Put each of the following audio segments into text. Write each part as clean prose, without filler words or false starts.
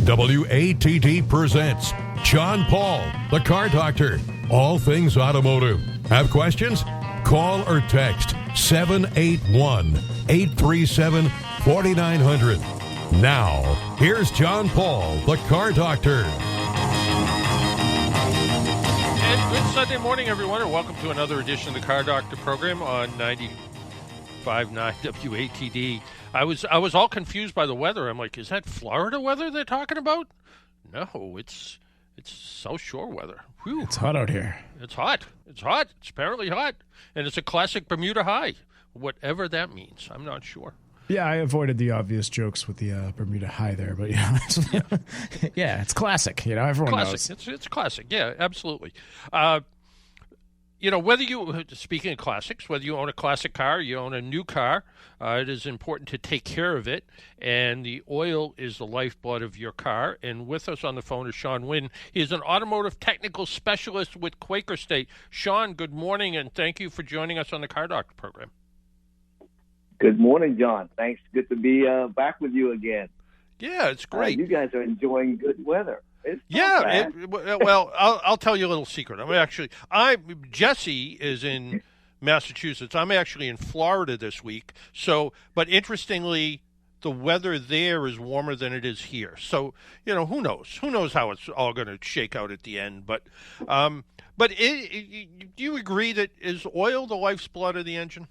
WATD presents John Paul, the Car Doctor. All things automotive. Have questions? Call or text 781-837-4900. Now, here's John Paul, the Car Doctor. And good Sunday morning, everyone, and welcome to another edition of the Car Doctor program on 95.9 WATD. I was all confused by the weather. I'm like, is that Florida weather they're talking about? No, it's South Shore weather. Whew. It's hot out here. It's hot. It's apparently hot. And it's a classic Bermuda high. Whatever that means. I'm not sure. Yeah, I avoided the obvious jokes with the Bermuda high there, but yeah, it's classic. You know, everyone knows. It's classic. Yeah, absolutely. Speaking of classics, whether you own a classic car, you own a new car, it is important to take care of it. And the oil is the lifeblood of your car. And with us on the phone is Sean Wynn. He is an automotive technical specialist with Quaker State. Sean, good morning, and thank you for joining us on the Car Doctor program. Good morning, John. Thanks. Good to be back with you again. Yeah, it's great. You guys are enjoying good weather. Well, I'll tell you a little secret. Jesse is in Massachusetts. I'm actually in Florida this week. But interestingly, the weather there is warmer than it is here. So, who knows? Who knows how it's all going to shake out at the end? But do you agree that is oil the life's blood of the engine?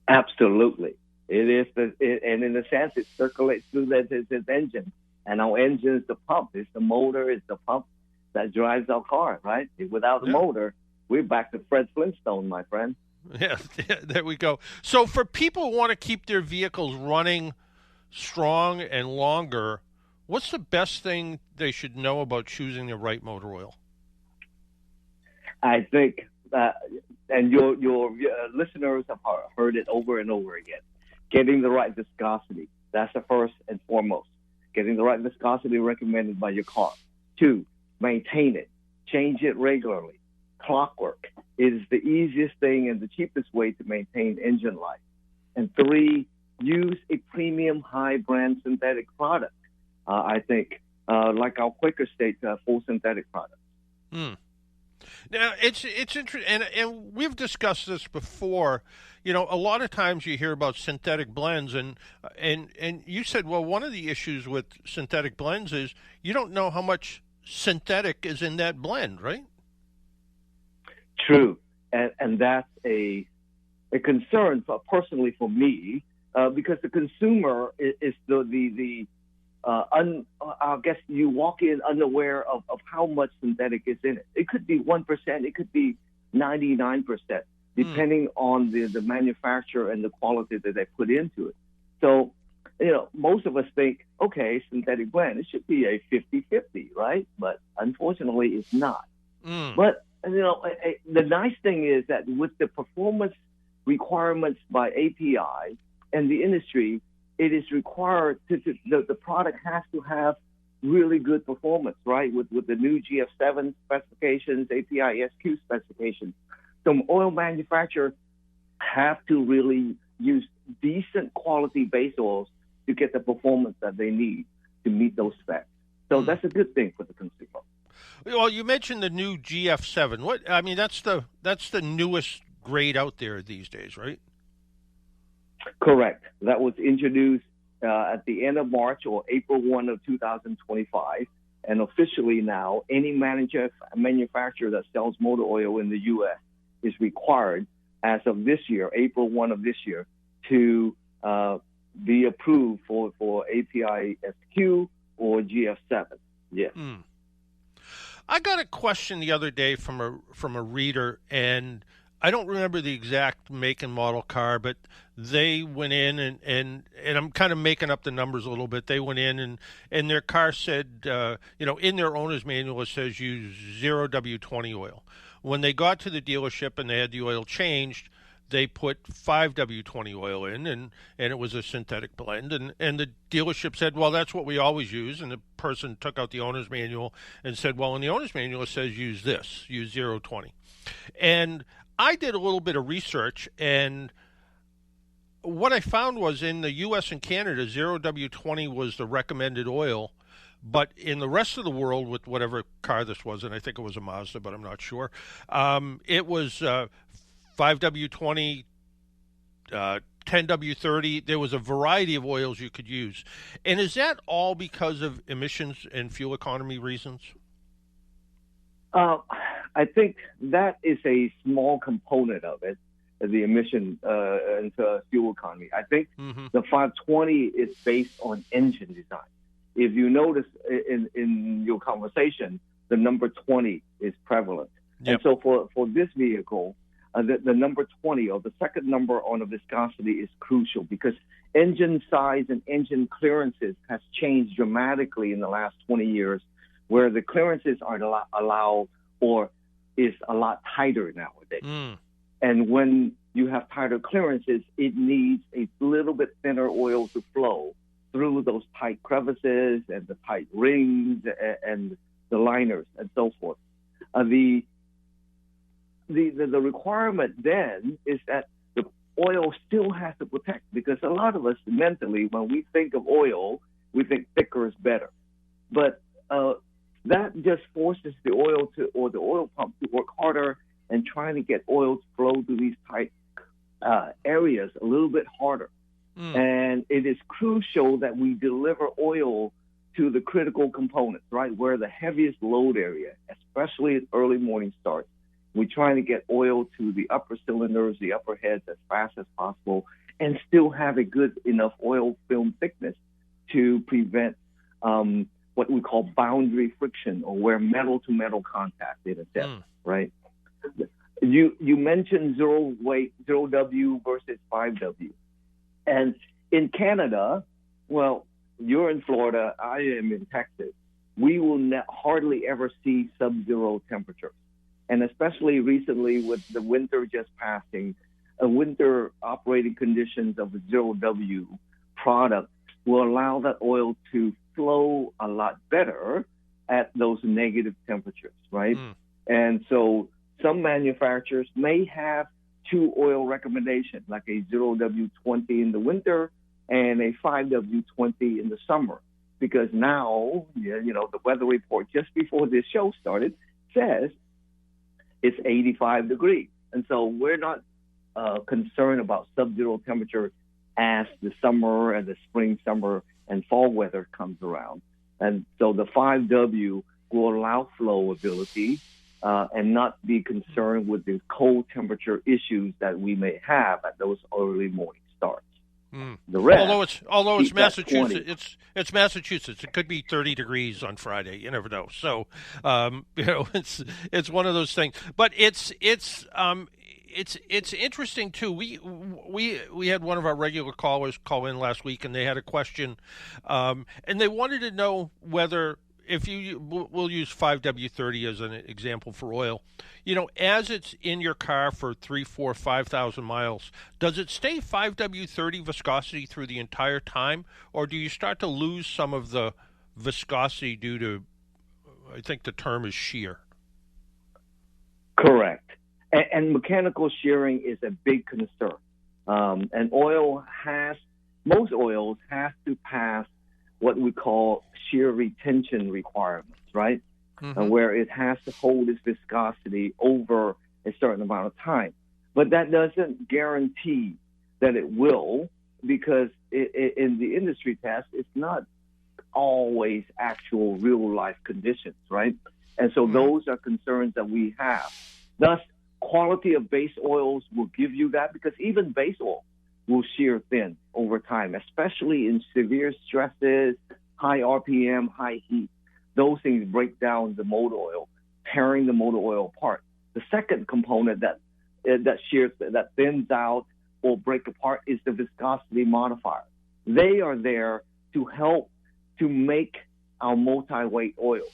Absolutely. It is, and in a sense, it circulates through this engine. And our engine is the pump. It's the motor. It's the pump that drives our car, right? Without the motor, we're back to Fred Flintstone, my friend. Yeah, there we go. So for people who want to keep their vehicles running strong and longer, what's the best thing they should know about choosing the right motor oil? I think, and your listeners have heard it over and over again, getting the right viscosity. That's the first and foremost. Getting the right viscosity recommended by your car. 2, maintain it. Change it regularly. Clockwork is the easiest thing and the cheapest way to maintain engine life. And 3, use a premium high-brand synthetic product. I think, like our Quaker State full synthetic products. Now, it's interesting, and we've discussed this before. A lot of times you hear about synthetic blends, and you said, well, one of the issues with synthetic blends is you don't know how much synthetic is in that blend, right? True, and that's a concern personally for me because the consumer is I guess you walk in unaware of how much synthetic is in it. It could be 1%, it could be 99%, depending on the manufacturer and the quality that they put into it. So, most of us think, okay, synthetic blend, it should be a 50-50, right? But unfortunately, it's not. But, the nice thing is that with the performance requirements by API and the industry, it is required the product has to have really good performance, right? With the new GF7 specifications, API SQ specifications. So oil manufacturers have to really use decent quality base oils to get the performance that they need to meet those specs. So that's a good thing for the consumer. Well, you mentioned the new GF7. That's the newest grade out there these days, right? Correct. That was introduced at the end of March or April 1 of 2025. And officially now, any manufacturer that sells motor oil in the U.S. is required as of this year, April 1 of this year, to be approved for API SQ or GF7. Yes. I got a question the other day from a reader, and I don't remember the exact make and model car, but they went in and I'm kind of making up the numbers a little bit. They went in and their car said, in their owner's manual, it says use 0 W20 oil. When they got to the dealership and they had the oil changed, they put 5 W20 oil in, and it was a synthetic blend. And the dealership said, well, that's what we always use. And the person took out the owner's manual and said, well, in the owner's manual, it says use 020. And I did a little bit of research, and what I found was in the U.S. and Canada, 0W20 was the recommended oil, but in the rest of the world, with whatever car this was, and I think it was a Mazda, but I'm not sure, it was 5W20, 10W30. There was a variety of oils you could use. And is that all because of emissions and fuel economy reasons? I think that is a small component of it, the emission into fuel economy. I think the 520 is based on engine design. If you notice in your conversation, the number 20 is prevalent. Yep. And so for this vehicle, the number 20 or the second number on the viscosity is crucial because engine size and engine clearances has changed dramatically in the last 20 years, where the clearances are allowed or is a lot tighter nowadays. And when you have tighter clearances, it needs a little bit thinner oil to flow through those tight crevices and the tight rings and the liners and so forth. The requirement then is that the oil still has to protect, because a lot of us mentally, when we think of oil, we think thicker is better. But that just forces the oil or the oil pump to work harder and trying to get oil to flow through these tight areas a little bit harder. And it is crucial that we deliver oil to the critical components, right, where the heaviest load area, especially at early morning starts. We're trying to get oil to the upper cylinders, the upper heads as fast as possible, and still have a good enough oil film thickness to prevent what we call boundary friction, or where metal to metal contact in a depth, right? You mentioned 0W versus 5W. And in Canada, well, you're in Florida, I am in Texas. We will hardly ever see sub-zero temperatures. And especially recently with the winter just passing, winter operating conditions of the 0W product will allow that oil to flow a lot better at those negative temperatures, right? And so some manufacturers may have two oil recommendations, like a 0W20 in the winter and a 5W20 in the summer, because now, the weather report just before this show started says it's 85 degrees. And so we're not concerned about sub-zero temperature as the summer and the spring, summer, and fall weather comes around. And so the 5W will allow flow ability and not be concerned with the cold temperature issues that we may have at those early morning starts. The rest, although it's Massachusetts, it's Massachusetts. It could be 30 degrees on Friday. You never know. So, it's one of those things. But it's interesting too. We had one of our regular callers call in last week, and they had a question, and they wanted to know whether, if we'll use 5W30 as an example for oil, as it's in your car for 3, 4, 5,000 miles, does it stay 5W30 viscosity through the entire time, or do you start to lose some of the viscosity due to, I think the term is shear? Correct. And mechanical shearing is a big concern. And most oils have to pass what we call shear retention requirements, right? Where it has to hold its viscosity over a certain amount of time. But that doesn't guarantee that it will, because in the industry test, it's not always actual real-life conditions, right? And so those are concerns that we have. Thus, quality of base oils will give you that, because even base oil will shear thin over time, especially in severe stresses, high RPM, high heat. Those things break down the motor oil, tearing the motor oil apart. The second component that shears, that thins out or break apart, is the viscosity modifier. They are there to help to make our multi-weight oil.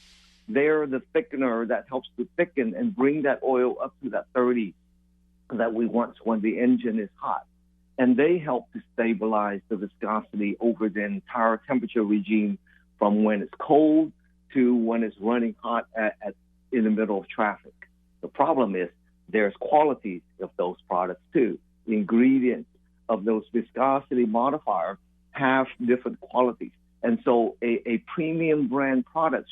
They're the thickener that helps to thicken and bring that oil up to that 30 that we want when the engine is hot. And they help to stabilize the viscosity over the entire temperature regime, from when it's cold to when it's running hot in the middle of traffic. The problem is there's qualities of those products too. The ingredients of those viscosity modifiers have different qualities. And so a premium brand product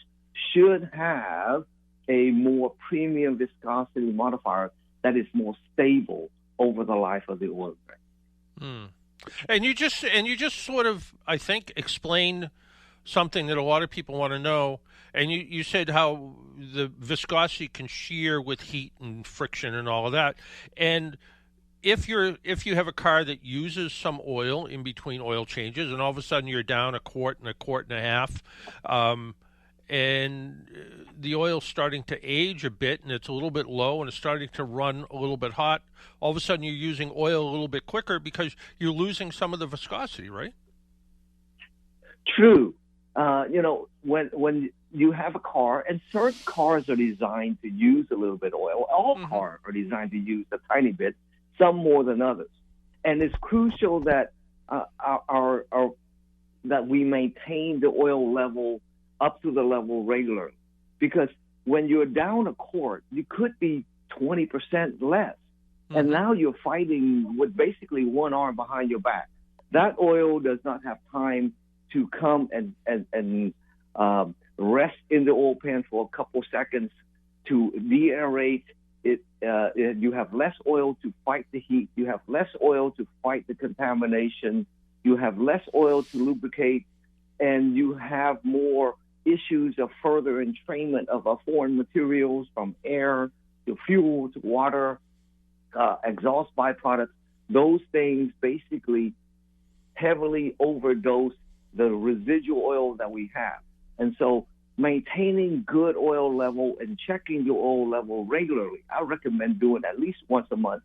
should have a more premium viscosity modifier that is more stable over the life of the oil brand. And you just sort of, I think, explained something that a lot of people want to know. And you said how the viscosity can shear with heat and friction and all of that. And if you have a car that uses some oil in between oil changes, and all of a sudden you're down a quart and a half, and the oil's starting to age a bit, and it's a little bit low, and it's starting to run a little bit hot, all of a sudden you're using oil a little bit quicker because you're losing some of the viscosity, right? True. When you have a car, and certain cars are designed to use a little bit of oil. All cars are designed to use a tiny bit, some more than others. And it's crucial that that we maintain the oil level up to the level regularly, because when you're down a quart, you could be 20% less, and now you're fighting with basically one arm behind your back. That oil does not have time to come and rest in the oil pan for a couple seconds to deaerate it. You have less oil to fight the heat. You have less oil to fight the contamination. You have less oil to lubricate, and you have more issues of further entrainment of foreign materials, from air to fuel to water, exhaust byproducts. Those things basically heavily overdose the residual oil that we have. And so maintaining good oil level and checking your oil level regularly, I recommend doing at least once a month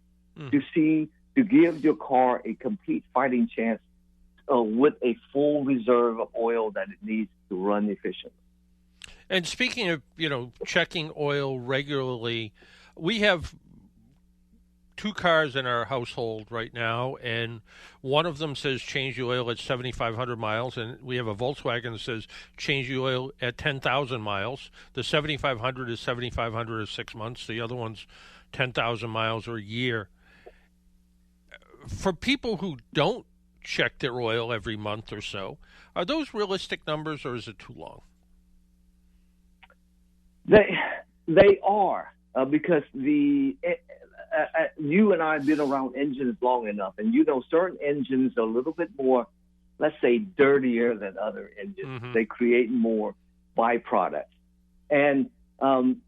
to give your car a complete fighting chance with a full reserve of oil that it needs to run efficiently. And speaking of, checking oil regularly, we have two cars in our household right now, and one of them says change the oil at 7,500 miles, and we have a Volkswagen that says change the oil at 10,000 miles. The 7,500 is 7,500 is 6 months. The other one's 10,000 miles or a year. For people who don't check their oil every month or so, are those realistic numbers, or is it too long? They are, because you and I have been around engines long enough, and certain engines are a little bit more, let's say, dirtier than other engines. They create more byproducts. And in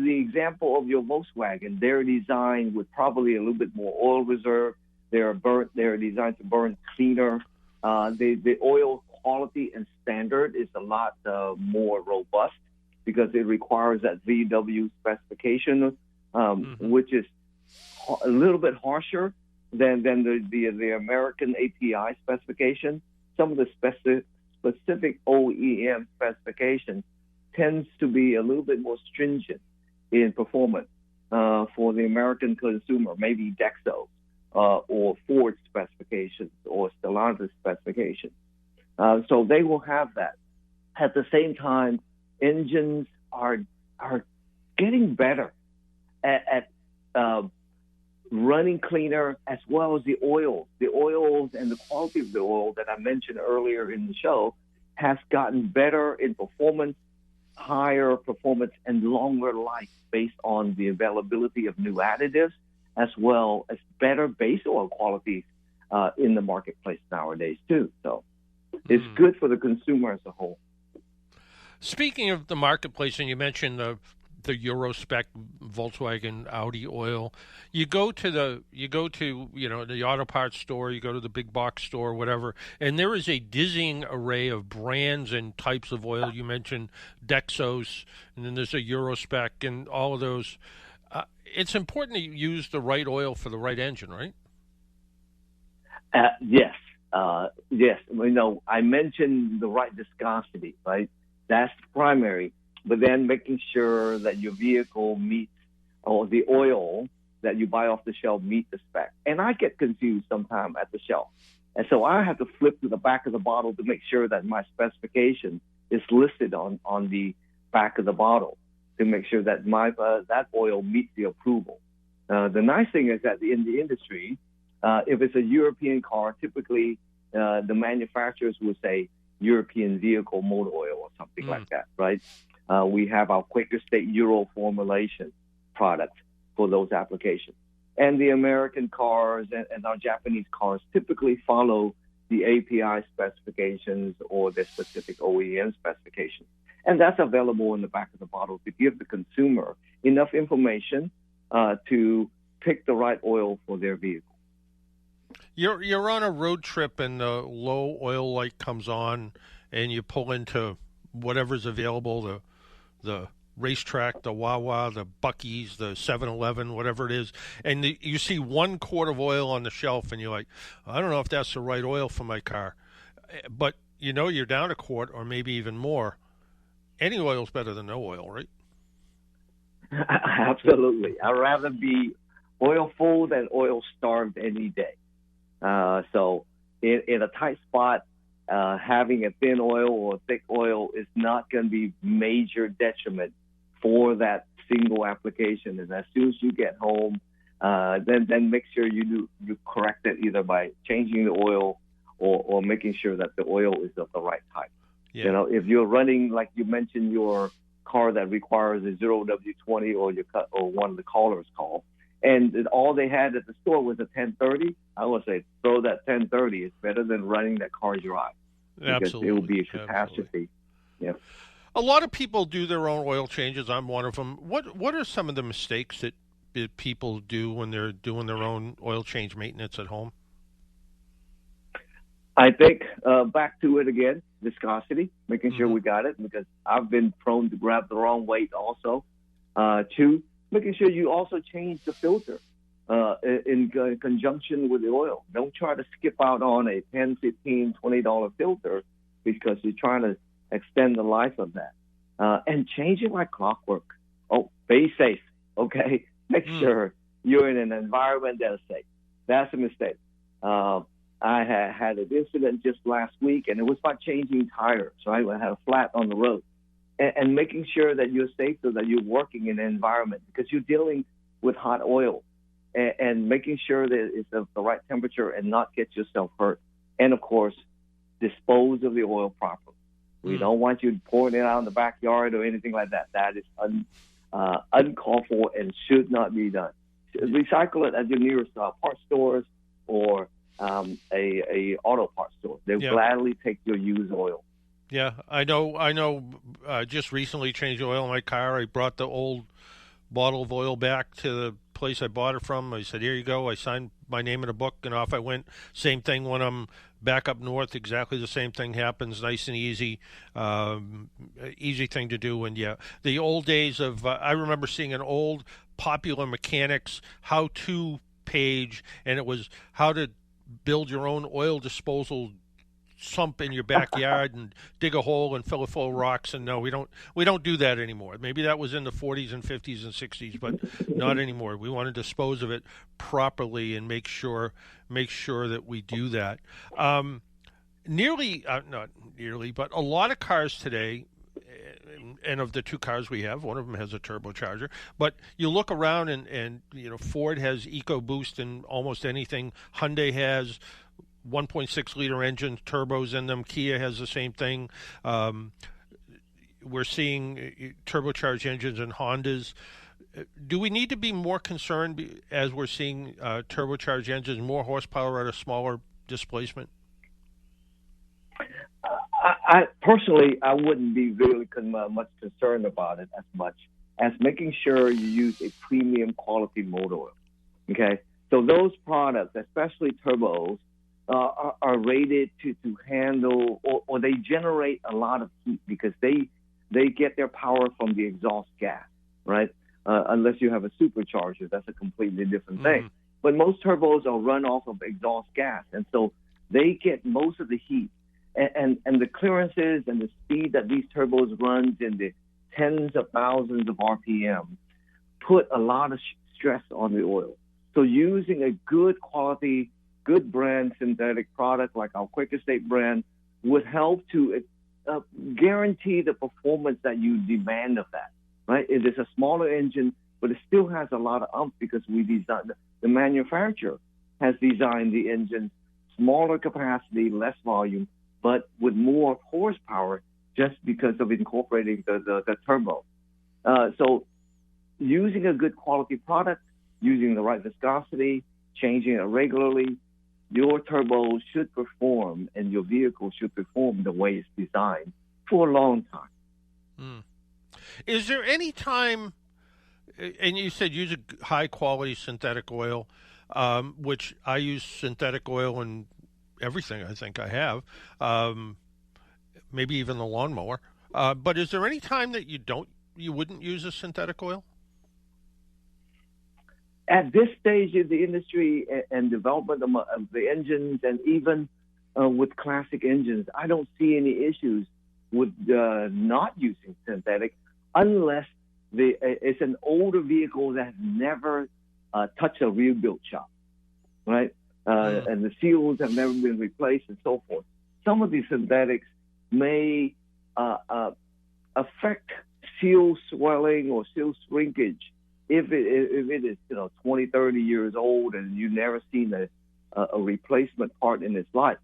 the example of your Volkswagen, they're designed with probably a little bit more oil reserve. They're designed to burn cleaner. The oil quality and standard is a lot more robust, because it requires that VW specification, which is a little bit harsher than the American API specification. Some of the specific OEM specifications tends to be a little bit more stringent in performance for the American consumer, maybe Dexo or Ford specifications or Stellantis specifications. So they will have that. At the same time, engines are getting better at running cleaner, as well as the oils. The oils and the quality of the oil that I mentioned earlier in the show has gotten better in performance, higher performance, and longer life based on the availability of new additives, as well as better base oil qualities in the marketplace nowadays too. So it's good for the consumer as a whole. Speaking of the marketplace, and you mentioned the Euro spec Volkswagen Audi oil, you go to the auto parts store, you go to the big box store, whatever, and there is a dizzying array of brands and types of oil. You mentioned Dexos, and then there's a Euro spec, and all of those. It's important to use the right oil for the right engine, right? Yes. Yes. I mentioned the right viscosity, right? That's primary. But then making sure that your vehicle meets, or the oil that you buy off the shelf meet the spec. And I get confused sometimes at the shelf. And so I have to flip to the back of the bottle to make sure that my specification is listed on the back of the bottle, to make sure that that oil meets the approval. The nice thing is that in the industry, If it's a European car, typically the manufacturers would say European vehicle motor oil or something like that, right? We have our Quaker State Euro formulation product for those applications. And the American cars and our Japanese cars typically follow the API specifications or the specific OEM specifications. And that's available in the back of the bottle to give the consumer enough information to pick the right oil for their vehicle. You're on a road trip and the low oil light comes on and you pull into whatever's available, the racetrack, the Wawa, the Buc-ee's, the 7-Eleven, whatever it is, and you see 1 quart of oil on the shelf and you're like, I don't know if that's the right oil for my car. But you know you're down a quart or maybe even more. Any oil's better than no oil, right? Absolutely. I'd rather be oil full than oil starved any day. So in a tight spot, having a thin oil or thick oil is not going to be major detriment for that single application. And as soon as you get home, then make sure you correct it either by changing the oil or making sure that the oil is of the right type. Yeah. You know, if you're running, like you mentioned, your car that requires a 0W20 or one of the callers call, and all they had at the store was a 1030, I would say throw that 1030. It's better than running that car dry. Because Absolutely. it will be a catastrophe. Yeah. A lot of people do their own oil changes. I'm one of them. What are some of the mistakes that people do when they're doing their own oil change maintenance at home? I think back to it again, viscosity, making sure we got it, because I've been prone to grab the wrong weight also. 2, making sure you also change the filter in conjunction with the oil. Don't try to skip out on a $10, $15, $20 filter because you're trying to extend the life of that. And change it like clockwork. Oh, be safe, okay? Make sure you're in an environment that is safe. That's a mistake. I had an incident just last week, and it was about changing tires, right? I had a flat on the road. And making sure that you're safe so that you're working in an environment, because you're dealing with hot oil, and making sure that it's of the right temperature and not get yourself hurt. And, of course, dispose of the oil properly. We don't want you pouring it out in the backyard or anything like that. That is uncalled for and should not be done. Recycle it at your nearest parts stores or a auto parts store. They'll gladly take your used oil. Yeah, I know. Just recently changed oil in my car. I brought the old bottle of oil back to the place I bought it from. I said, here you go. I signed my name in a book, and off I went. Same thing when I'm back up north. Exactly the same thing happens. Nice and easy. Easy thing to do. And, yeah, the old days of I remember seeing an old Popular Mechanics how-to page, and it was how to build your own oil disposal sump in your backyard and dig a hole and fill it full of rocks. And no, we don't do that anymore. Maybe that was in the 40s and 50s and 60s, but not anymore. We want to dispose of it properly and make sure that we do that. Not nearly, but a lot of cars today, and of the 2 cars we have, one of them has a turbocharger. But you look around and Ford has EcoBoost in almost anything. Hyundai has 1.6 liter engine turbos in them. Kia has the same thing. We're seeing turbocharged engines in Hondas. Do we need to be more concerned as we're seeing turbocharged engines, more horsepower at a smaller displacement? I personally, I wouldn't be really much concerned about it as much as making sure you use a premium quality motor oil. Okay, so those products, especially turbos, are rated to handle or they generate a lot of heat because they get their power from the exhaust gas, right? Unless you have a supercharger, that's a completely different thing. But most turbos are run off of exhaust gas, and so they get most of the heat. And the clearances and the speed that these turbos runs in the tens of thousands of RPM put a lot of stress on the oil. So using a good quality, good brand synthetic product like our Quaker State brand would help to guarantee the performance that you demand of that, right? It is a smaller engine, but it still has a lot of oomph because we designed the manufacturer has designed the engine smaller capacity, less volume, but with more horsepower just because of incorporating the turbo. So using a good quality product, using the right viscosity, changing it regularly, your turbo should perform and your vehicle should perform the way it's designed for a long time. Is there any time, and you said use a high quality synthetic oil, which I use synthetic oil in everything I think I have, maybe even the lawnmower. But is there any time that you wouldn't use a synthetic oil? At this stage of the industry and development of the engines, and even with classic engines, I don't see any issues with not using synthetic, unless it's an older vehicle that has never touched a rebuild shop, right? And the seals have never been replaced and so forth. Some of these synthetics may affect seal swelling or seal shrinkage if it is 20, 30 years old and you've never seen a replacement part in its life.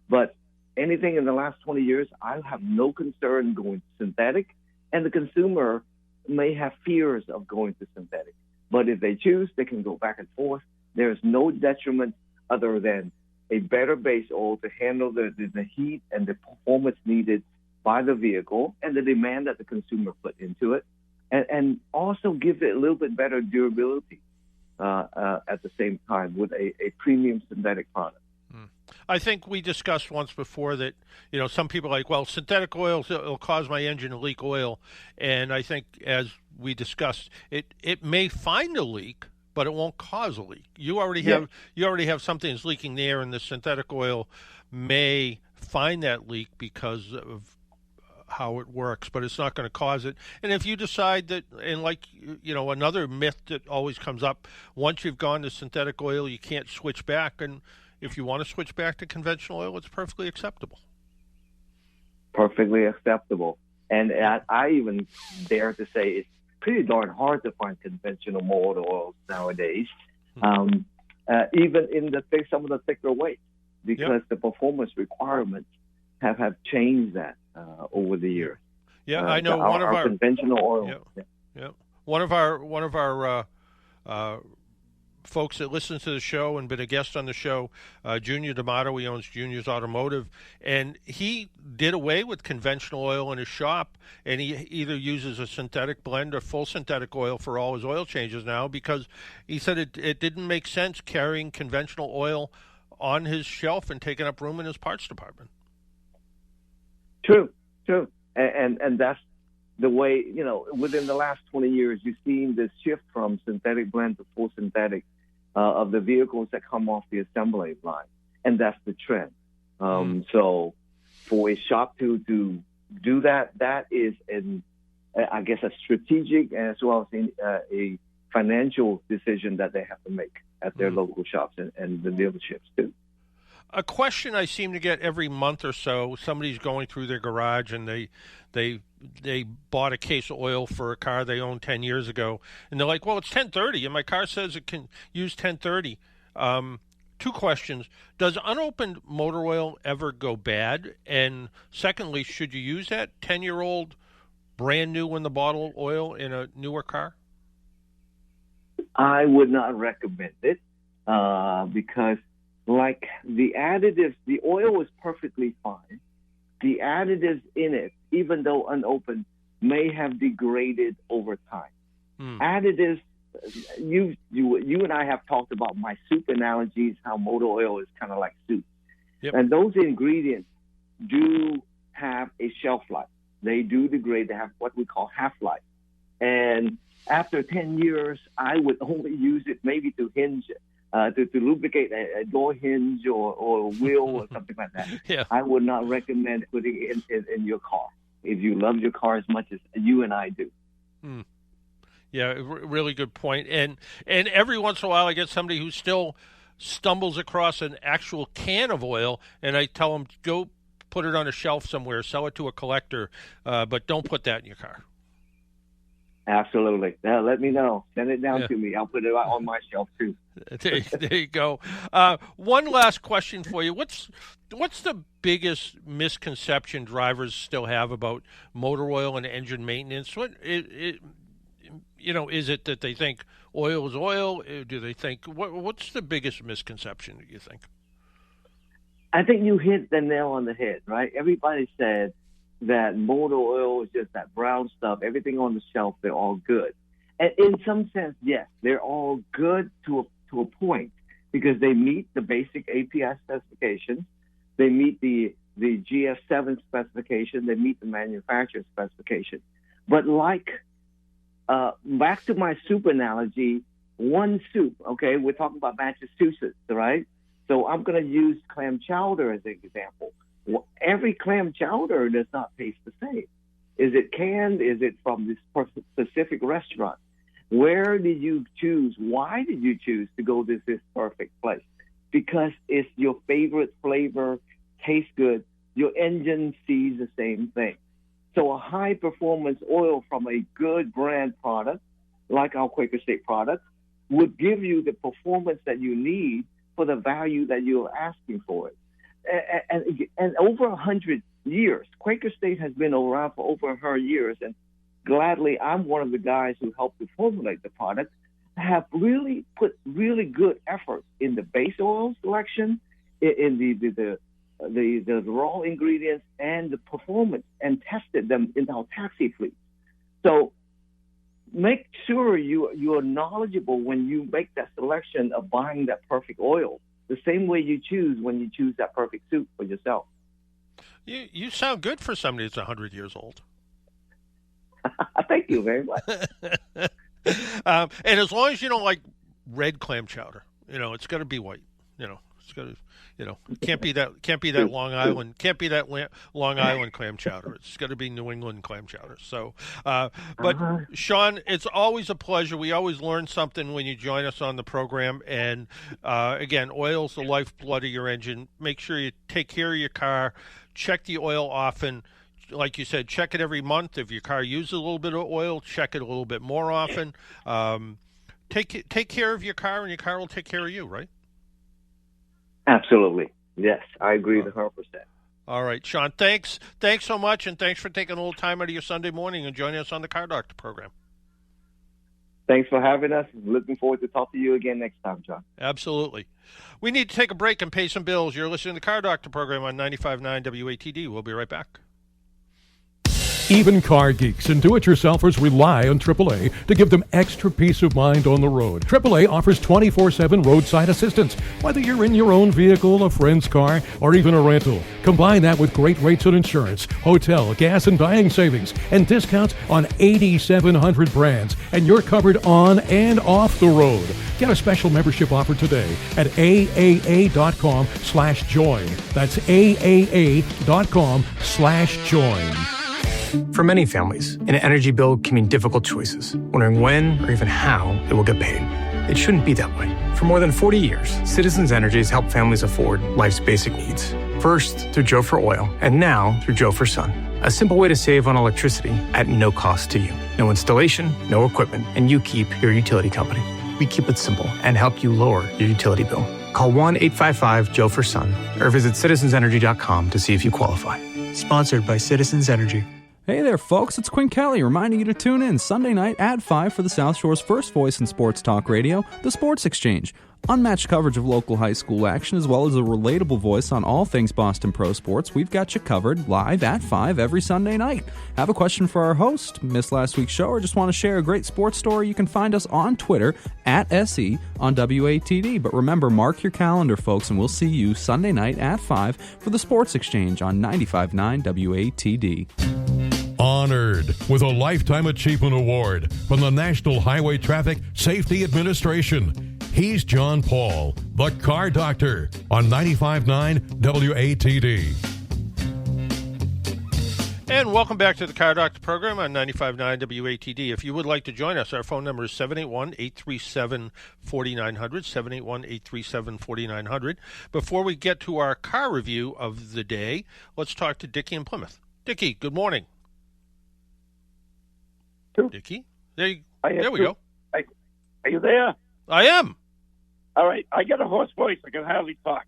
But anything in the last 20 years, I have no concern going synthetic, and the consumer may have fears of going to synthetic. But if they choose, they can go back and forth. There's no detriment other than a better base oil to handle the heat and the performance needed by the vehicle and the demand that the consumer put into it, and also give it a little bit better durability at the same time with a premium synthetic product. I think we discussed once before that, some people are like, well, synthetic oils, it'll cause my engine to leak oil. And I think, as we discussed, it may find a leak, but it won't cause a leak. You already have something that's leaking there, and the synthetic oil may find that leak because of how it works, but it's not going to cause it. And if you decide that, and like, another myth that always comes up, once you've gone to synthetic oil, you can't switch back. And if you want to switch back to conventional oil, it's perfectly acceptable. Perfectly acceptable. And I even dare to say it's pretty darn hard to find conventional motor oils nowadays, even in some of the thicker weights, because the performance requirements have changed that over the years. Yeah, I know one of our conventional oil. One of our folks that listen to the show and been a guest on the show, Junior D'Amato, he owns Junior's Automotive, and he did away with conventional oil in his shop, and he either uses a synthetic blend or full synthetic oil for all his oil changes now, because he said it didn't make sense carrying conventional oil on his shelf and taking up room in his parts department. True. And that's the way, within the last 20 years, you've seen this shift from synthetic blend to full synthetic of the vehicles that come off the assembly line. And that's the trend. So for a shop to do that is, I guess, a strategic as well as a financial decision that they have to make at their local shops and the dealerships too. A question I seem to get every month or so, somebody's going through their garage and they bought a case of oil for a car they owned 10 years ago, and they're like, well, it's 1030, and my car says it can use 1030. Two questions. Does unopened motor oil ever go bad? And secondly, should you use that 10-year-old brand new in the bottle oil in a newer car? I would not recommend it because like the additives, the oil is perfectly fine. The additives in it, even though unopened, may have degraded over time. Additives, you and I have talked about my soup analogies, how motor oil is kind of like soup. Yep. And those ingredients do have a shelf life. They do degrade. They have what we call half-life. And after 10 years, I would only use it maybe to hinge to lubricate a door hinge or a wheel or something like that. Yeah. I would not recommend putting it in your car if you love your car as much as you and I do. Yeah, really good point. And every once in a while I get somebody who still stumbles across an actual can of oil, and I tell them, go put it on a shelf somewhere, sell it to a collector, but don't put that in your car. Absolutely. Yeah, let me know. Send it down to me. I'll put it on my shelf too. There you go. One last question for you. What's the biggest misconception drivers still have about motor oil and engine maintenance? Is it that they think oil is oil? Do they think what's the biggest misconception, do you think? I think you hit the nail on the head, right? Everybody said that motor oil is just that brown stuff. Everything on the shelf, they're all good. And in some sense, yes, they're all good to a point because they meet the basic API specifications. They meet the GS7 specification. They meet the manufacturer specification. But back to my soup analogy, one soup, okay? We're talking about Massachusetts, right? So I'm going to use clam chowder as an example. Well, every clam chowder does not taste the same. Is it canned? Is it from this specific restaurant? Where did you choose? Why did you choose to go to this perfect place? Because it's your favorite flavor, tastes good. Your engine sees the same thing. So a high-performance oil from a good brand product, like our Quaker State product, would give you the performance that you need for the value that you're asking for it. And over 100 years, Quaker State has been around for over 100 years, and gladly, I'm one of the guys who helped to formulate the product, have really put really good effort in the base oil selection, in the raw ingredients, and the performance, and tested them in our taxi fleet. So make sure you are knowledgeable when you make that selection of buying that perfect oil, the same way you choose when you choose that perfect soup for yourself. You sound good for somebody that's 100 years old. Thank you very much. And as long as you don't like red clam chowder, it's got to be white. It's got to, can't be that Long Island clam chowder. It's got to be New England clam chowder. So, but Sean, it's always a pleasure. We always learn something when you join us on the program. And again, oil's the lifeblood of your engine. Make sure you take care of your car. Check the oil often. Like you said, check it every month. If your car uses a little bit of oil, check it a little bit more often. Take care of your car, and your car will take care of you, right? Absolutely. Yes, I agree 100%. All right, Sean, thanks so much, and thanks for taking a little time out of your Sunday morning and joining us on the Car Doctor program. Thanks for having us. Looking forward to talk to you again next time, John. Absolutely. We need to take a break and pay some bills. You're listening to the Car Doctor program on 95.9 WATD. We'll be right back. Even car geeks and do-it-yourselfers rely on AAA to give them extra peace of mind on the road. AAA offers 24/7 roadside assistance, whether you're in your own vehicle, a friend's car, or even a rental. Combine that with great rates on insurance, hotel, gas, and dining savings, and discounts on 8,700 brands, and you're covered on and off the road. Get a special membership offer today at aaa.com/join. That's aaa.com/join. For many families, an energy bill can mean difficult choices, wondering when or even how it will get paid. It shouldn't be that way. For more than 40 years, Citizens Energy has helped families afford life's basic needs. First, through Joe for Oil, and now through Joe for Sun. A simple way to save on electricity at no cost to you. No installation, no equipment, and you keep your utility company. We keep it simple and help you lower your utility bill. Call 1-855-JOE-FOR-SUN or visit citizensenergy.com to see if you qualify. Sponsored by Citizens Energy. Hey there, folks. It's Quinn Kelly reminding you to tune in Sunday night at 5 for the South Shore's first voice in sports talk radio, The Sports Exchange. Unmatched coverage of local high school action as well as a relatable voice on all things Boston Pro Sports. We've got you covered live at 5 every Sunday night. Have a question for our host, missed last week's show, or just want to share a great sports story? You can find us on Twitter at SE on WATD. But remember, mark your calendar, folks, and we'll see you Sunday night at 5 for the Sports Exchange on 95.9 WATD. Honored with a Lifetime Achievement Award from the National Highway Traffic Safety Administration. He's John Paul, the Car Doctor, on 95.9 WATD. And welcome back to the Car Doctor program on 95.9 WATD. If you would like to join us, our phone number is 781-837-4900, 781-837-4900. Before we get to our car review of the day, let's talk to Dickie in Plymouth. Dickie, good morning. Sure. Dickie? There we go. Are you there? I am. All right. I got a hoarse voice. I can hardly talk.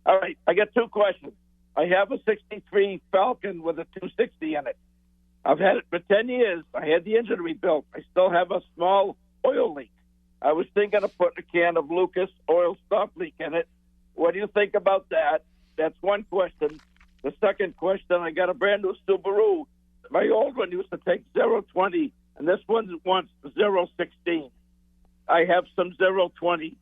All right. I got two questions. I have a 63 Falcon with a 260 in it. I've had it for 10 years. I had the engine rebuilt. I still have a small oil leak. I was thinking of putting a can of Lucas oil stop leak in it. What do you think about that? That's one question. The second question, I got a brand new Subaru. My old one used to take 0-20, and this one wants 0-16. I have some 0-20.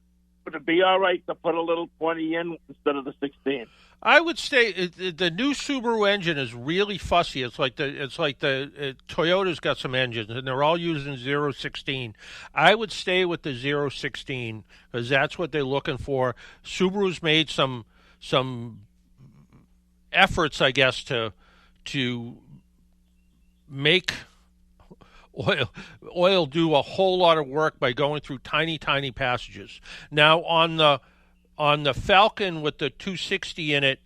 Would it be all right to put a little 20 in instead of the 16? I would say the new Subaru engine is really fussy. It's like the Toyota's got some engines, and they're all using 0.16. I would stay with the 0.16 because that's what they're looking for. Subaru's made some efforts, I guess, to make oil do a whole lot of work by going through tiny passages. Now on the Falcon with the 260 in it,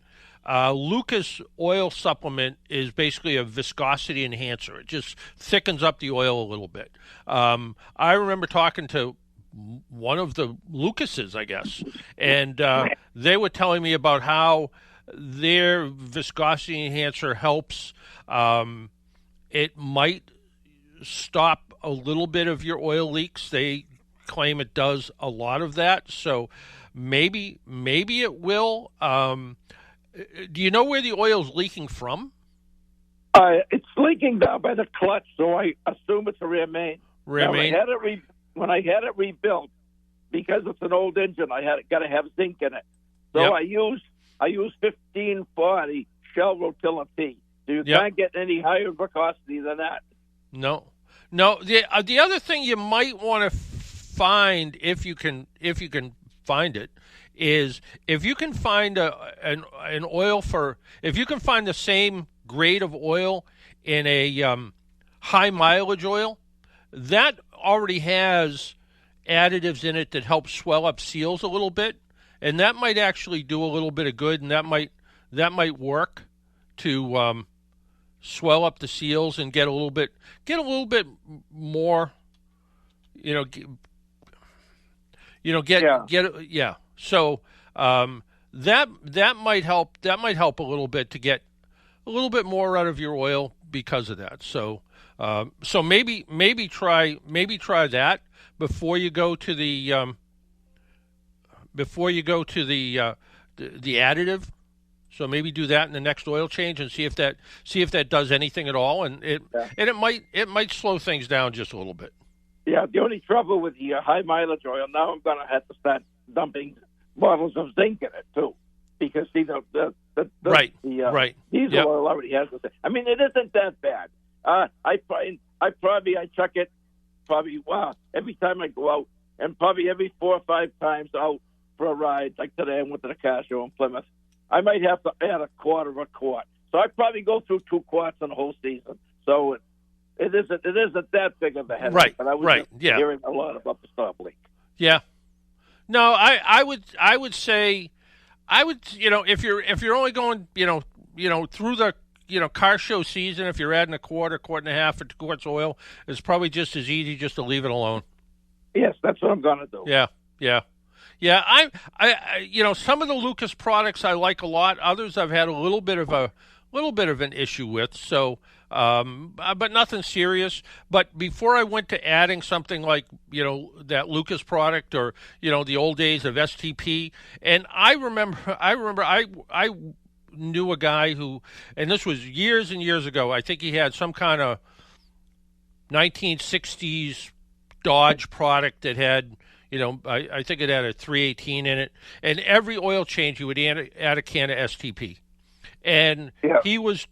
Lucas oil supplement is basically a viscosity enhancer. It just thickens up the oil a little bit. I remember talking to one of the Lucases, I guess, and they were telling me about how their viscosity enhancer helps. It might stop a little bit of your oil leaks. They claim it does a lot of that, so maybe it will. Do you know where the oil's leaking from? It's leaking down by the clutch, so I assume it's a rear main. Rear main. When I had it rebuilt, because it's an old engine, got to have zinc in it. So Yep. I use 1540 Shell Rotilla P. So you can't get any higher viscosity than that. No. The other thing you might want to find, if you can find it, is if you can find an oil if you can find the same grade of oil in a high mileage oil that already has additives in it that help swell up seals a little bit, and that might actually do a little bit of good, and that might work to swell up the seals and get a little bit more, So that might help. That might help a little bit to get a little bit more out of your oil because of that. So maybe try that before you go to the additive. So maybe do that in the next oil change and see if that does anything at all, and it might slow things down just a little bit. Yeah, the only trouble with the high mileage oil, now I'm going to have to start dumping bottles of zinc in it too, because the diesel oil already has the. I mean, it isn't that bad. I chuck it every time I go out, and probably every 4 or 5 times out for a ride. Like today, I went to the car show in Plymouth. I might have to add a quarter of a quart. So I probably go through 2 quarts in the whole season. So it isn't that big of a headache. Right. But I was hearing a lot about the stop leak. Yeah. No, I would say if you're only going through the car show season, if you're adding a quart and a half or 2 quarts of oil, it's probably just as easy just to leave it alone. Yes, that's what I'm going to do. Yeah, I some of the Lucas products I like a lot. Others I've had a little bit of an issue with. So, but nothing serious. But before I went to adding something like that Lucas product or the old days of STP, and I remember I knew a guy who, and this was years and years ago. I think he had some kind of 1960s Dodge product that had. I think it had a 318 in it, and every oil change you would add a can of STP. And he was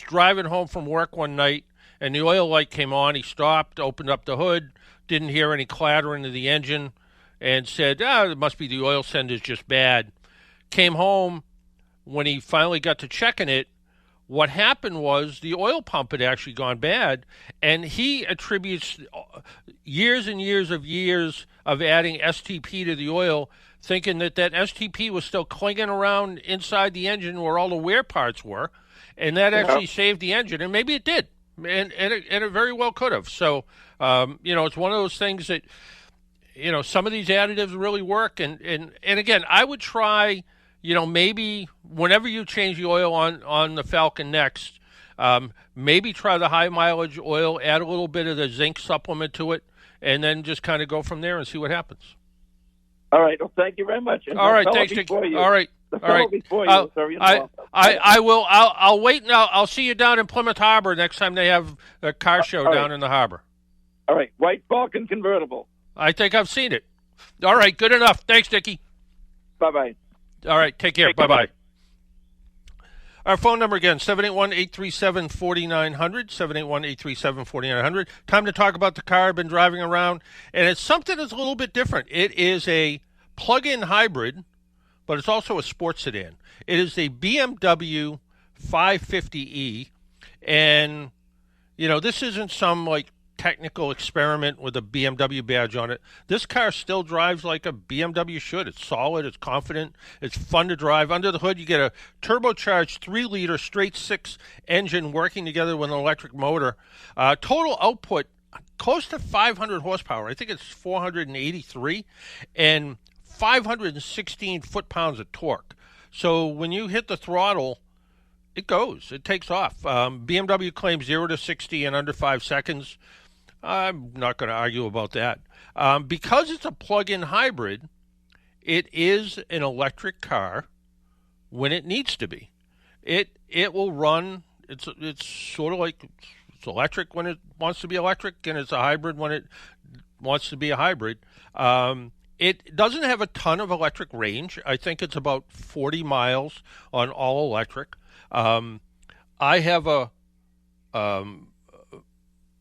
driving home from work one night, and the oil light came on. He stopped, opened up the hood, didn't hear any clattering of the engine, and said, it must be the oil sender's just bad. Came home. When he finally got to checking it, what happened was the oil pump had actually gone bad, and he attributes years and years of adding STP to the oil, thinking that STP was still clinging around inside the engine where all the wear parts were, and that actually saved the engine. And maybe it did. and it very well could have. So, it's one of those things that, some of these additives really work. And again, I would try, maybe whenever you change the oil on the Falcon next, maybe try the high mileage oil, add a little bit of the zinc supplement to it, and then just kind of go from there and see what happens. All right. Well, thank you very much. And all right. Thanks, Dick. All right. The all right. before you was very involved. I will. I'll wait now. I'll see you down in Plymouth Harbor next time they have a car show down in the harbor. All right. White Falcon convertible. I think I've seen it. All right. Good enough. Thanks, Dickie. Bye-bye. All right. Take care. Bye-bye. Our phone number again, 781-837-4900, 781-837-4900. Time to talk about the car I've been driving around, and it's something that's a little bit different. It is a plug-in hybrid, but it's also a sports sedan. It is a BMW 550e, and, this isn't some, technical experiment with a BMW badge on it. This car still drives like a BMW should. It's solid, it's confident, it's fun to drive. Under the hood, you get a turbocharged 3-liter straight 6 engine working together with an electric motor. Total output, close to 500 horsepower. I think it's 483, and 516 foot-pounds of torque. So when you hit the throttle, it goes. It takes off. BMW claims 0 to 60 in under 5 seconds. I'm not going to argue about that. Because it's a plug-in hybrid, it is an electric car when it needs to be. It will run. It's sort of like it's electric when it wants to be electric, and it's a hybrid when it wants to be a hybrid. It doesn't have a ton of electric range. I think it's about 40 miles on all electric. I have a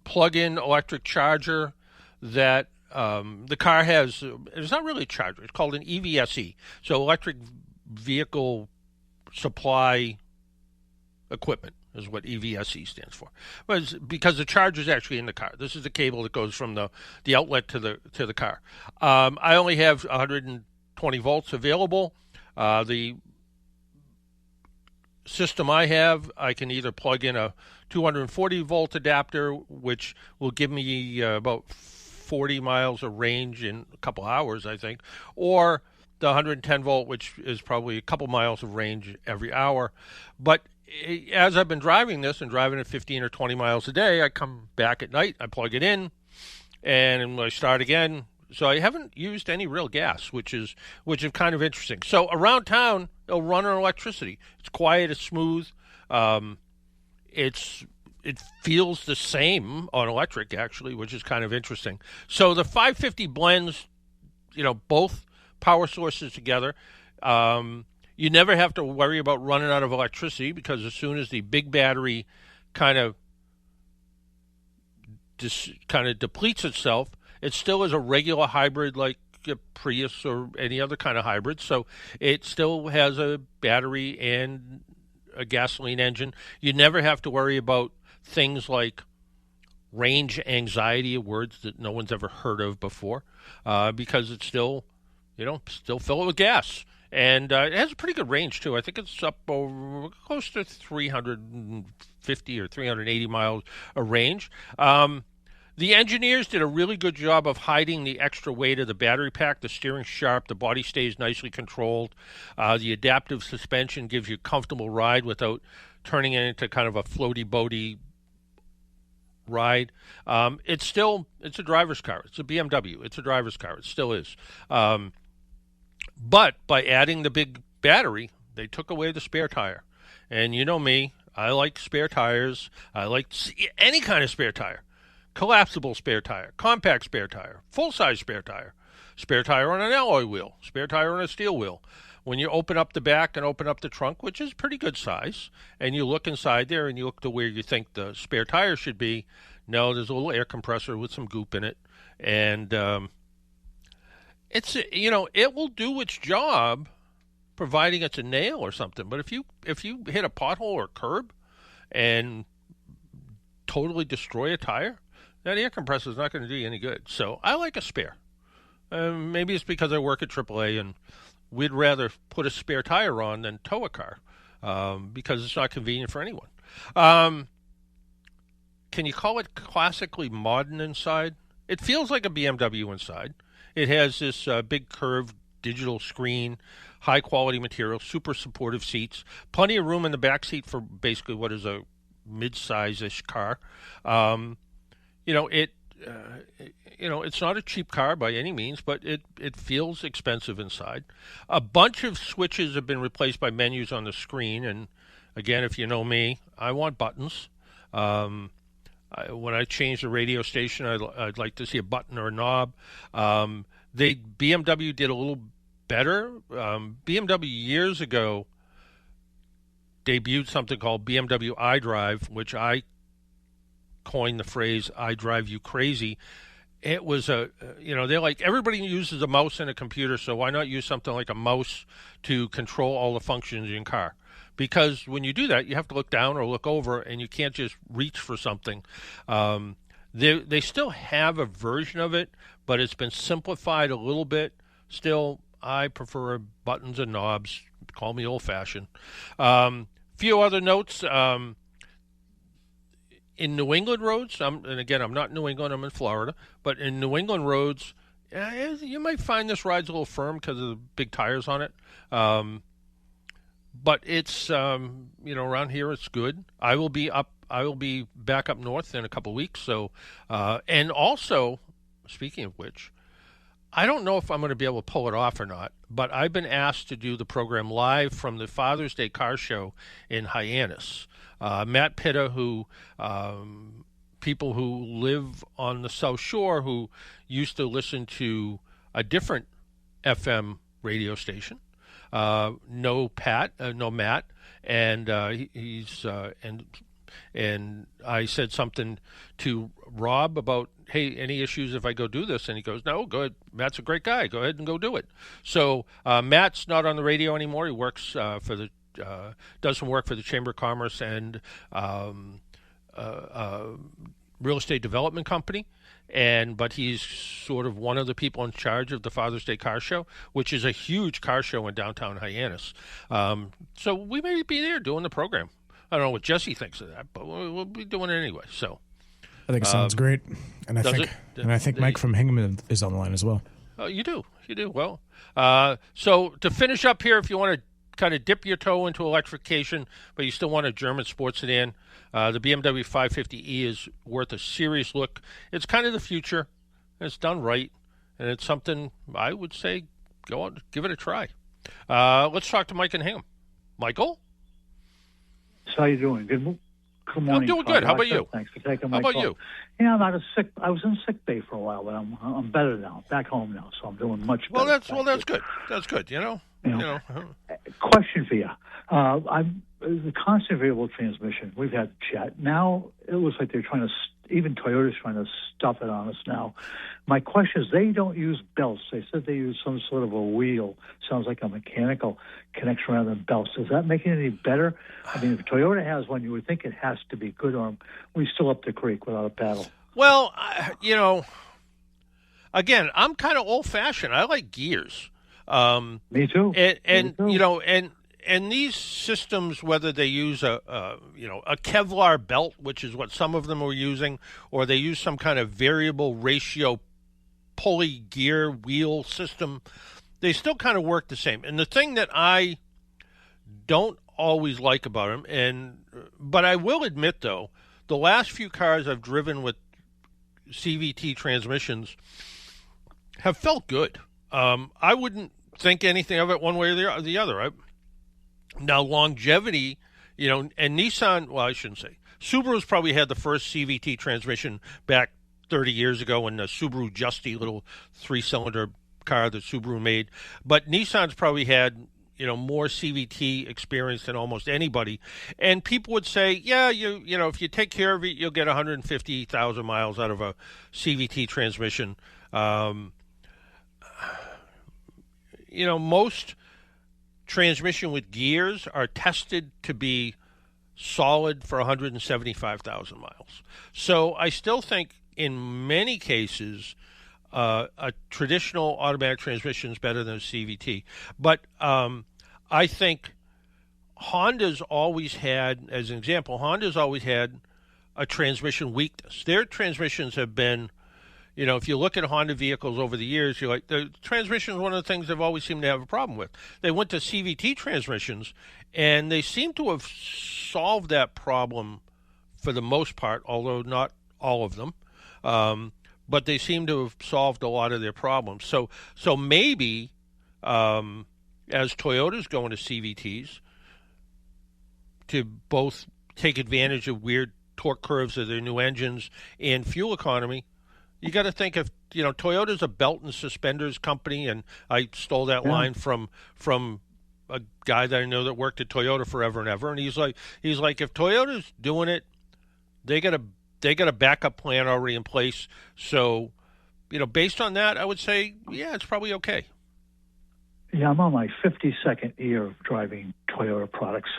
plug-in electric charger that the car has. It's not really a charger. It's called an EVSE, so electric vehicle supply equipment is what EVSE stands for. But it's because the charger is actually in the car. This is the cable that goes from the outlet to the car. I only have 120 volts available. The system I have, I can either plug in a 240 volt adapter, which will give me about 40 miles of range in a couple hours, I think, or the 110 volt, which is probably a couple miles of range every hour. But as I've been driving this and driving at 15 or 20 miles a day, I come back at night, I plug it in, and I start again. So I haven't used any real gas, which is kind of interesting. So around town, it'll run on electricity. It's quiet, it's smooth. It feels the same on electric, actually, which is kind of interesting. So the 550 blends, both power sources together. You never have to worry about running out of electricity, because as soon as the big battery kind of depletes itself, it still is a regular hybrid like a Prius or any other kind of hybrid. So it still has a battery and a gasoline engine. You never have to worry about things like range anxiety, words that no one's ever heard of before, because it's still, still fill it with gas. And it has a pretty good range, too. I think it's up over close to 350 or 380 miles of range. The engineers did a really good job of hiding the extra weight of the battery pack. The steering's sharp. The body stays nicely controlled. The adaptive suspension gives you a comfortable ride without turning it into kind of a floaty-boaty ride. It's a driver's car. It's a BMW. It's a driver's car. It still is. But by adding the big battery, they took away the spare tire. And you know me, I like spare tires. I like any kind of spare tire. Collapsible spare tire, compact spare tire, full-size spare tire on an alloy wheel, spare tire on a steel wheel. When you open up the back and open up the trunk, which is pretty good size, and you look inside there and you look to where you think the spare tire should be, no, there's a little air compressor with some goop in it. And it will do its job, providing it's a nail or something. But if you hit a pothole or curb and totally destroy a tire, that air compressor is not going to do you any good. So I like a spare. Maybe it's because I work at AAA and we'd rather put a spare tire on than tow a car, because it's not convenient for anyone. can you call it classically modern inside? It feels like a BMW inside. It has this big curved digital screen, high quality material, super supportive seats, plenty of room in the back seat for basically what is a mid-size-ish car. It's not a cheap car by any means, but it feels expensive inside. A bunch of switches have been replaced by menus on the screen, and again, if you know me, I want buttons. When I change the radio station, I'd like to see a button or a knob. BMW did a little better. BMW years ago debuted something called BMW iDrive, which I coined the phrase "I drive you crazy." It was they're like, everybody uses a mouse in a computer, so why not use something like a mouse to control all the functions in your car? Because when you do that, you have to look down or look over, and you can't just reach for something. They still have a version of it, but it's been simplified a little bit. Still, I prefer buttons and knobs. Call me old-fashioned. Few other notes. In New England roads, and again, I'm not in New England, I'm in Florida, but in New England roads, you might find this ride's a little firm because of the big tires on it. But it's, around here it's good. I will be back up north in a couple of weeks. So, and also, speaking of which, I don't know if I'm going to be able to pull it off or not, but I've been asked to do the program live from the Father's Day Car Show in Hyannis. Matt Pitta, people who live on the South Shore who used to listen to a different FM radio station, know Matt, and and I said something to Rob about, hey, any issues if I go do this? And he goes, no, go ahead. Matt's a great guy. Go ahead and go do it. So Matt's not on the radio anymore. He works does some work for the Chamber of Commerce and real estate development company. But he's sort of one of the people in charge of the Father's Day Car Show, which is a huge car show in downtown Hyannis. So we may be there doing the program. I don't know what Jesse thinks of that, but we'll be doing it anyway. So I think it sounds great, and I think Mike from Hingham is on the line as well. You do. Well, so to finish up here, if you want to kind of dip your toe into electrification, but you still want a German sports sedan, the BMW 550e is worth a serious look. It's kind of the future. It's done right, and it's something I would say go out, give it a try. Let's talk to Mike in Hingham. Michael? How you doing? Good morning. I'm doing good. How about you? Thanks for taking my call. How about you? Yeah, I was in sick bay for a while, but I'm better now. Back home now, so I'm doing much better. That's good. That's good. Question for you. The constant variable transmission. We've had chat. Now it looks like they're trying to. Even Toyota's trying to stuff it on us now. My question is, they don't use belts. They said they use some sort of a wheel. Sounds like a mechanical connection rather than belts. Does that make it any better? I mean, if Toyota has one, you would think it has to be good, or we still up the creek without a paddle? Well, again, I'm kind of old-fashioned. I like gears. Me too. And these systems, whether they use a Kevlar belt, which is what some of them are using, or they use some kind of variable ratio pulley gear wheel system, they still kind of work the same. And the thing that I don't always like about them, but I will admit though, the last few cars I've driven with CVT transmissions have felt good. I wouldn't think anything of it one way or the other. Now, longevity, and Nissan, well, I shouldn't say. Subaru's probably had the first CVT transmission back 30 years ago when the Subaru Justy, little three-cylinder car that Subaru made. But Nissan's probably had, more CVT experience than almost anybody. And people would say, yeah, if you take care of it, you'll get 150,000 miles out of a CVT transmission. Most transmission with gears are tested to be solid for 175,000 miles. So I still think in many cases a traditional automatic transmission is better than a CVT. But I think Honda's always had, as an example, a transmission weakness. Their transmissions have been, if you look at Honda vehicles over the years, you're like, the transmission is one of the things they've always seemed to have a problem with. They went to CVT transmissions, and they seem to have solved that problem for the most part, although not all of them. But they seem to have solved a lot of their problems. So maybe as Toyota's going to CVTs to both take advantage of weird torque curves of their new engines and fuel economy, you got to think if Toyota's a belt and suspenders company, and I stole that line from a guy that I know that worked at Toyota forever and ever, and he's like if Toyota's doing it, they got a backup plan already in place. So, based on that, I would say, yeah, it's probably okay. Yeah, I'm on my 52nd year of driving Toyota products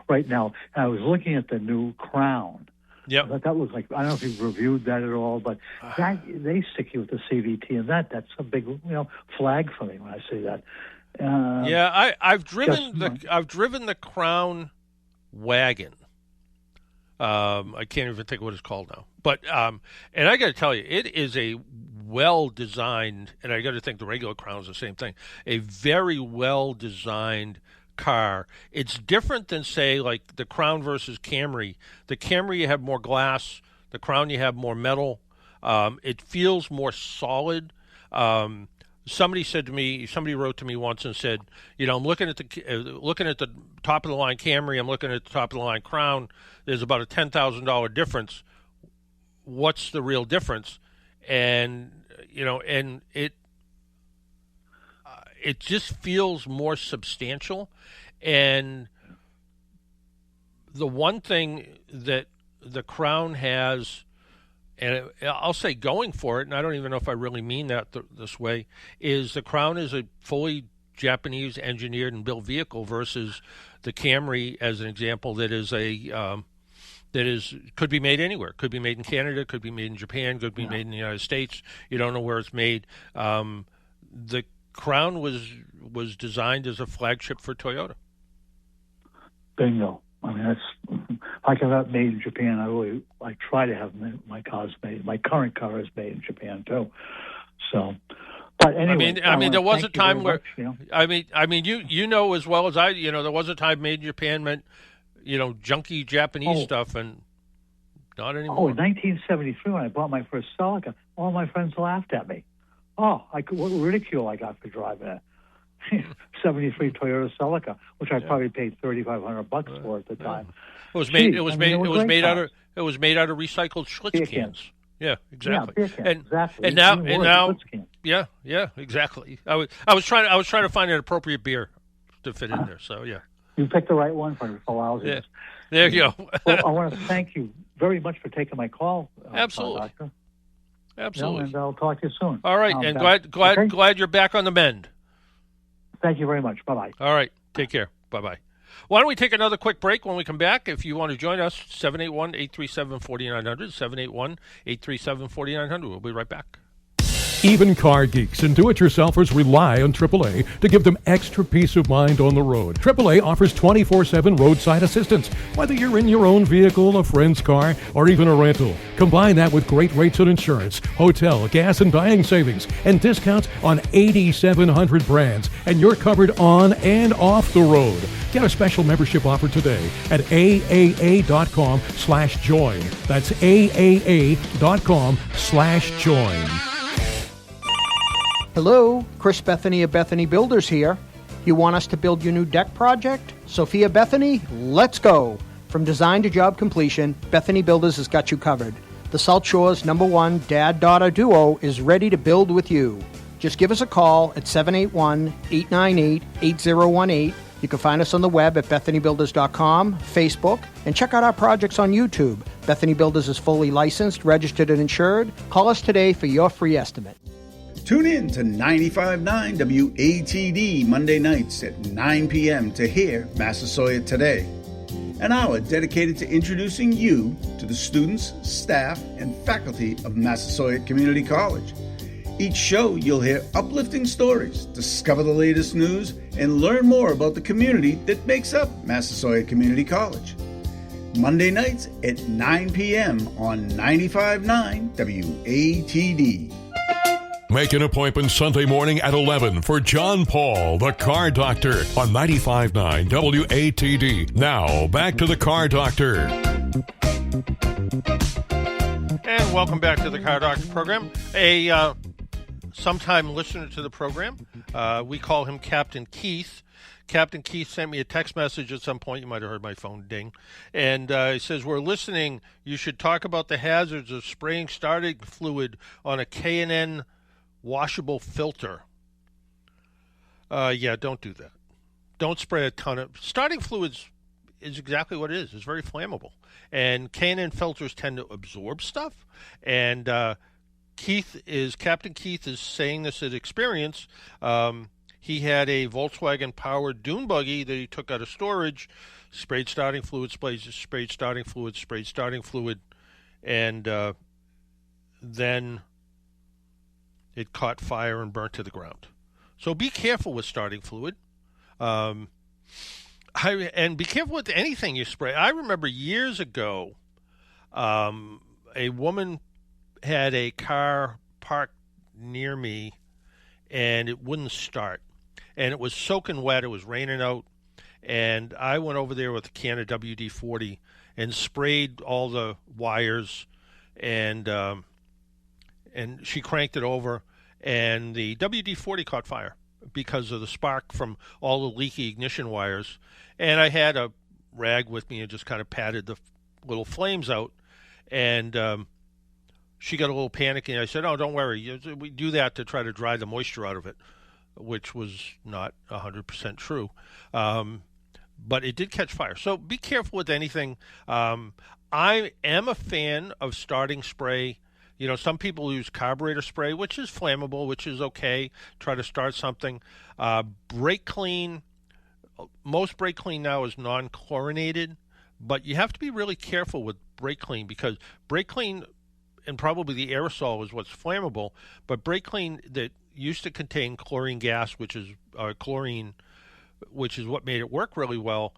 right now. And I was looking at the new Crown. Yeah, that was like, I don't know if you've reviewed that at all, but that they stick you with the CVT, and that's a big flag for me when I see that. I've driven the Crown wagon. I can't even think of what it's called now. But and I got to tell you, it is a well-designed, and I got to think the regular Crown is the same thing, a very well-designed car. It's different than, say, like the Crown versus Camry. The Camry, you have more glass. The Crown, you have more metal. It feels more solid. Somebody wrote to me once and said, I'm looking at the top of the line Camry, I'm looking at the top of the line Crown. There's about a $10,000 difference. What's the real difference? And and it just feels more substantial. And the one thing that the Crown has, and I'll say going for it, and I don't even know if I really mean that this way, is the Crown is a fully Japanese engineered and built vehicle versus the Camry, as an example, that is could be made anywhere. Could be made in Canada, could be made in Japan, could be made in the United States. You don't know where it's made. The Crown was designed as a flagship for Toyota. Bingo. I mean, that's, if I can have it made in Japan, I try to have my cars made. My current car is made in Japan too. So, but anyway, I mean, there was a time where, you know as well as I, there was a time made in Japan meant, junky Japanese stuff, and not anymore. In 1973, when I bought my first Celica, all my friends laughed at me. What ridicule I got for driving a 73 Toyota Celica, which I probably paid $3,500 for at the time. It was made out of recycled Schlitz cans. Yeah, exactly. Yeah, beer cans, exactly. And now, yeah, exactly. I was trying to find an appropriate beer to fit in there. So yeah. You picked the right one for lousy. Yeah. There you go. Well, I want to thank you very much for taking my call. Absolutely. Doctor. Absolutely. And I'll talk to you soon. All right, and glad you're back on the mend. Thank you very much. Bye-bye. All right. Take care. Bye-bye. Why don't we take another quick break? When we come back, if you want to join us, 781-837-4900, 781-837-4900. We'll be right back. Even car geeks and do-it-yourselfers rely on AAA to give them extra peace of mind on the road. AAA offers 24/7 roadside assistance, whether you're in your own vehicle, a friend's car, or even a rental. Combine that with great rates on insurance, hotel, gas, and dining savings, and discounts on 8,700 brands, and you're covered on and off the road. Get a special membership offer today at aaa.com/join. That's aaa.com/join. Hello, Chris Bethany of Bethany Builders here. You want us to build your new deck project? Sophia Bethany, let's go. From design to job completion, Bethany Builders has got you covered. The South Shore's #1 dad-daughter duo is ready to build with you. Just give us a call at 781-898-8018. You can find us on the web at BethanyBuilders.com, Facebook, and check out our projects on YouTube. Bethany Builders is fully licensed, registered, and insured. Call us today for your free estimate. Tune in to 95.9 WATD Monday nights at 9 p.m. to hear Massasoit Today. An hour dedicated to introducing you to the students, staff, and faculty of Massasoit Community College. Each show you'll hear uplifting stories, discover the latest news, and learn more about the community that makes up Massasoit Community College. Monday nights at 9 p.m. on 95.9 WATD. Make an appointment Sunday morning at 11 for John Paul, the Car Doctor, on 95.9 WATD. Now, back to the Car Doctor. And welcome back to the Car Doctor program. A sometime listener to the program, we call him Captain Keith. Captain Keith sent me a text message at some point. You might have heard my phone ding. And he says, we're listening. You should talk about the hazards of spraying starting fluid on a K&N washable filter. Yeah, don't do that. Don't spray a ton of... Starting fluids is exactly what it is. It's very flammable. And K&N filters tend to absorb stuff. And Captain Keith is saying this as experience. He had a Volkswagen-powered dune buggy that he took out of storage, sprayed starting fluid, sprayed starting fluid, and then it caught fire and burnt to the ground. So be careful with starting fluid. And be careful with anything you spray. I remember years ago, a woman had a car parked near me, and it wouldn't start. And it was soaking wet. It was raining out. And I went over there with a can of WD-40 and sprayed all the wires, and she cranked it over, and the WD-40 caught fire because of the spark from all the leaky ignition wires. And I had a rag with me and just kind of patted the little flames out. And she got a little panicky, and I said, oh, don't worry. We do that to try to dry the moisture out of it, which was not 100% true. But it did catch fire. So be careful with anything. I am a fan of starting spray. You know, some people use carburetor spray, which is flammable, which is okay. Try to start something. Brake clean. Most brake clean now is non-chlorinated, but you have to be really careful with brake clean, because brake clean and probably the aerosol is what's flammable, but brake clean that used to contain chlorine gas, which is what made it work really well,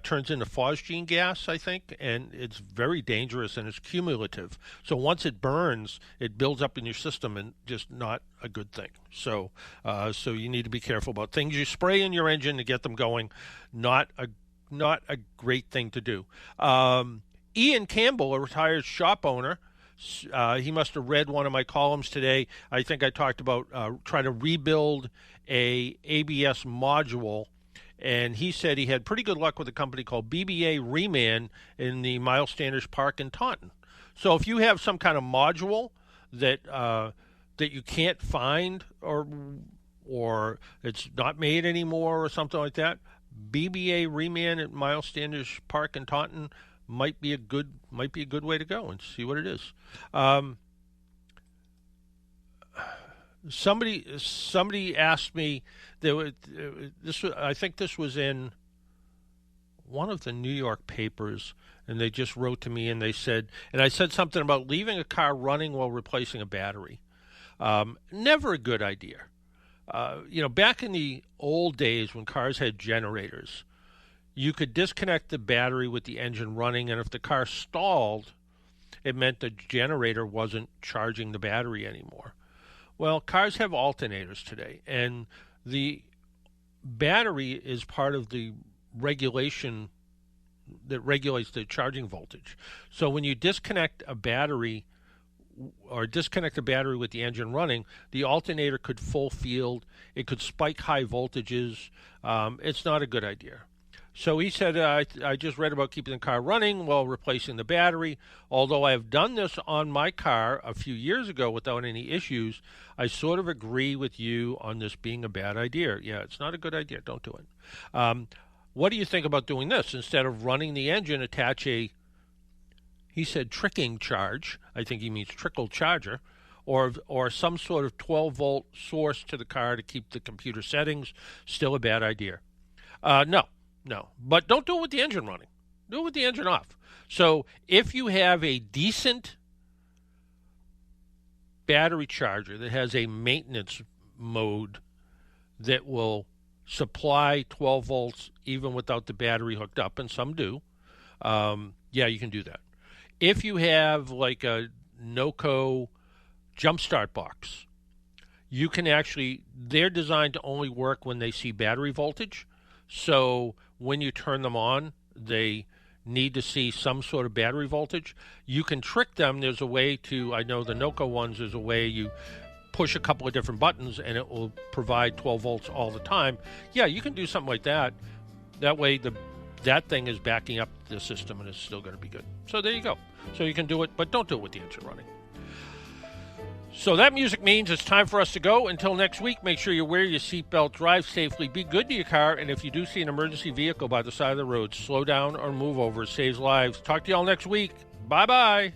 turns into phosgene gas, I think, and it's very dangerous and it's cumulative. So once it burns, it builds up in your system and just not a good thing. So you need to be careful about things you spray in your engine to get them going. Not a great thing to do. Ian Campbell, a retired shop owner, he must have read one of my columns today. I think I talked about trying to rebuild a ABS module, and he said he had pretty good luck with a company called BBA Reman in the Miles Standish Park in Taunton. So if you have some kind of module that you can't find, or it's not made anymore or something like that, BBA Reman at Miles Standish Park in Taunton might be a good way to go and see what it is. Somebody asked me, I think this was in one of the New York papers, and they just wrote to me and they said, and I said something about leaving a car running while replacing a battery. Never a good idea. Back in the old days when cars had generators, you could disconnect the battery with the engine running, and if the car stalled, it meant the generator wasn't charging the battery anymore. Well, cars have alternators today, and the battery is part of the regulation that regulates the charging voltage. So when you disconnect a battery with the engine running, the alternator could full field. It could spike high voltages. It's not a good idea. So he said, I just read about keeping the car running while replacing the battery. Although I have done this on my car a few years ago without any issues, I sort of agree with you on this being a bad idea. Yeah, it's not a good idea. Don't do it. What do you think about doing this? Instead of running the engine, attach he said tricking charge. I think he means trickle charger, or some sort of 12-volt source to the car to keep the computer settings. Still a bad idea. No, but don't do it with the engine running. Do it with the engine off. So if you have a decent battery charger that has a maintenance mode that will supply 12 volts even without the battery hooked up, and some do, Yeah, you can do that. If you have like a NOCO jumpstart box, you can actually, they're designed to only work when they see battery voltage. So when you turn them on, they need to see some sort of battery voltage. You can trick them. There's a way to, I know the NOCO ones, there's a way you push a couple of different buttons and it will provide 12 volts all the time. Yeah, you can do something like that. That way that thing is backing up the system and it's still going to be good. So there you go. So you can do it, but don't do it with the engine running. So that music means it's time for us to go. Until next week, make sure you wear your seatbelt, drive safely, be good to your car, and if you do see an emergency vehicle by the side of the road, slow down or move over. It saves lives. Talk to you all next week. Bye-bye.